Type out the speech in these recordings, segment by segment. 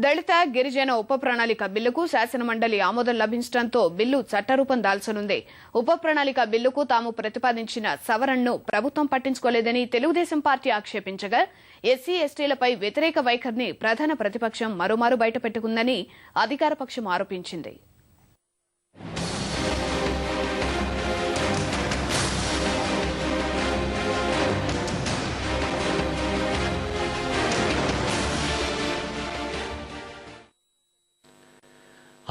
దళిత గిరిజన ఉప ప్రణాళిక బిల్లుకు శాసనమండలి ఆమోదం లభించడంతో బిల్లు చట్టరూపం దాల్చనుంది. ఉప ప్రణాళిక బిల్లుకు తాము ప్రతిపాదించిన సవరణను ప్రభుత్వం పట్టించుకోలేదని తెలుగుదేశం పార్టీ ఆక్షేపించగా, ఎస్సీ ఎస్టీలపై వ్యతిరేక వైఖరిని ప్రధాన ప్రతిపక్షం మరోమారు బయటపెట్టుకుందని అధికారపక్షం ఆరోపించింది.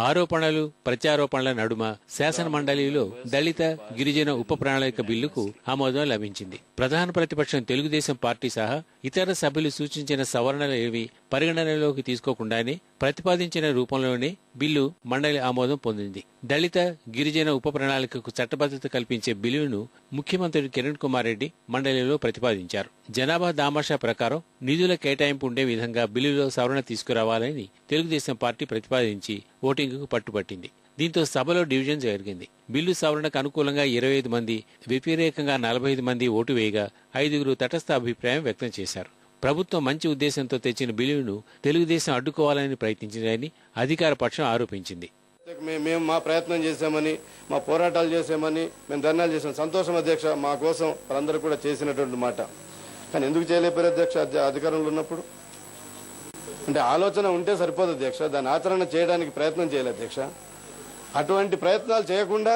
ఆరోపణలు ప్రత్యారోపణల నడుమ శాసన మండలిలో దళిత గిరిజన ఉప ప్రణాళిక బిల్లుకు ఆమోదం లభించింది. ప్రధాన ప్రతిపక్షం తెలుగుదేశం పార్టీ సహా ఇతర సభ్యులు సూచించిన సవరణలు ఏవి పరిగణనలోకి తీసుకోకుండానే ప్రతిపాదించిన రూపంలోనే బిల్లు మండలి ఆమోదం పొందింది. దళిత గిరిజన ఉప ప్రణాళికకు చట్టబద్దత కల్పించే బిల్లును ముఖ్యమంత్రి కిరణ్ కుమార్ రెడ్డి మండలిలో ప్రతిపాదించారు. జనాభా దామాషా ప్రకారం నిధుల కేటాయింపు ఉండే విధంగా బిల్లులో సవరణ తీసుకురావాలని తెలుగుదేశం పార్టీ ప్రతిపాదించి ఓటింగుకు పట్టుబట్టింది. దీంతో సభలో డివిజన్ జరిగింది. బిల్లు సవరణకు అనుకూలంగా 25 మంది, వ్యతిరేకంగా 45 మంది ఓటు వేయగా 5గురు తటస్థ అభిప్రాయం వ్యక్తం చేశారు. ప్రభుత్వం మంచి ఉద్దేశంతో తెచ్చిన బిల్లును తెలుగుదేశం అడ్డుకోవాలని ప్రయత్నించిందని అధికార పక్షం ఆరోపించింది. మేము మా ప్రయత్నం చేశామని, మా పోరాటాలు చేశామని, మేము ధర్నాలు చేసాం. సంతోషం అధ్యక్ష, మా కోసం వాళ్ళందరూ కూడా చేసినటువంటి మాట. కానీ ఎందుకు చేయలేపారు అధ్యక్ష? అధికారంలో ఉన్నప్పుడు అంటే ఆలోచన ఉంటే సరిపోదు అధ్యక్ష, దాన్ని ఆచరణ చేయడానికి ప్రయత్నం చేయాలి అధ్యక్ష. అటువంటి ప్రయత్నాలు చేయకుండా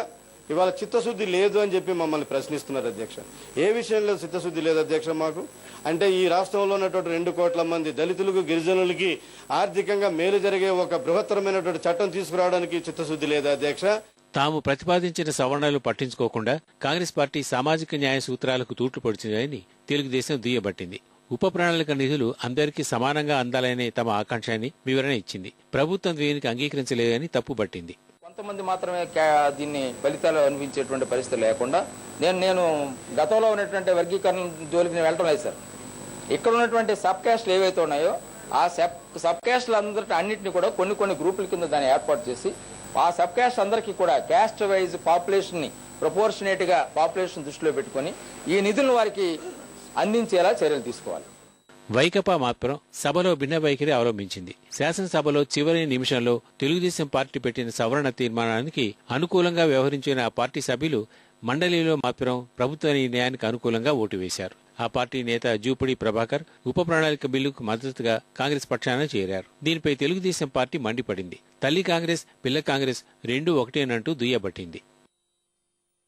ఇవాళ చిత్తశుద్ధి లేదు అని చెప్పి మమ్మల్ని ప్రశ్నిస్తున్నారు అధ్యక్ష. ఏ విషయంలో చిత్తశుద్ధి లేదు అధ్యక్ష మాకు? అంటే ఈ రాష్ట్రంలో ఉన్నటువంటి 2 కోట్ల మంది దళితులకు, గిరిజనులకి ఆర్థికంగా మేలు జరిగే ఒక బృహత్తరమైనటువంటి చట్టం తీసుకురావడానికి చిత్తశుద్ధి లేదు అధ్యక్ష. తాము ప్రతిపాదించిన సవరణలు పట్టించుకోకుండా కాంగ్రెస్ పార్టీ సామాజిక న్యాయ సూత్రాలకు తూట్లు పొడిచిందని తెలుగుదేశం దుయ్యబట్టింది. ఉప ప్రణాళిక నిధులు అందరికీ సమానంగా అందాలనే తమ ఆకాంక్షని వివరణ ఇచ్చింది. ప్రభుత్వం దీనికి అంగీకరించలేదని తప్పుపట్టింది. కొంతమంది మాత్రమే దీన్ని ఫలితాలు అనిపించేటువంటి పరిస్థితి లేకుండా నేను గతంలో ఉన్నటువంటి వర్గీకరణ జోలికి నేను వెళ్ళటం లేదు సార్. ఇక్కడ ఉన్నటువంటి సబ్ క్యాస్ట్లు ఏవైతే ఉన్నాయో ఆ సబ్ క్యాస్ట్లు అన్నింటినీ కూడా కొన్ని గ్రూపుల కింద దాన్ని ఏర్పాటు చేసి ఆ సబ్ క్యాస్ట్ అందరికీ కూడా క్యాస్ట్ వైజ్ పాపులేషన్ ని ప్రపోర్షనేట్ గా పాపులేషన్ దృష్టిలో పెట్టుకుని ఈ నిధులను వారికి అందించేలా చర్యలు తీసుకోవాలి. వైకపా మాత్రం సభలో భిన్న వైఖరి అవలంబించింది. శాసనసభలో చివరి నిమిషంలో తెలుగుదేశం పార్టీ పెట్టిన సవరణ తీర్మానానికి అనుకూలంగా వ్యవహరించిన ఆ పార్టీ సభ్యులు మండలిలో మాత్రం ప్రభుత్వ నిర్ణయానికి అనుకూలంగా ఓటు వేశారు. ఆ పార్టీ నేత జూపడి ప్రభాకర్ ఉప ప్రణాళిక బిల్లుకు మద్దతుగా కాంగ్రెస్ పక్షాన చేరారు. దీనిపై తెలుగుదేశం పార్టీ మండిపడింది. తల్లి కాంగ్రెస్, పిల్ల కాంగ్రెస్ రెండూ ఒకటేనంటూ దుయ్యబట్టింది.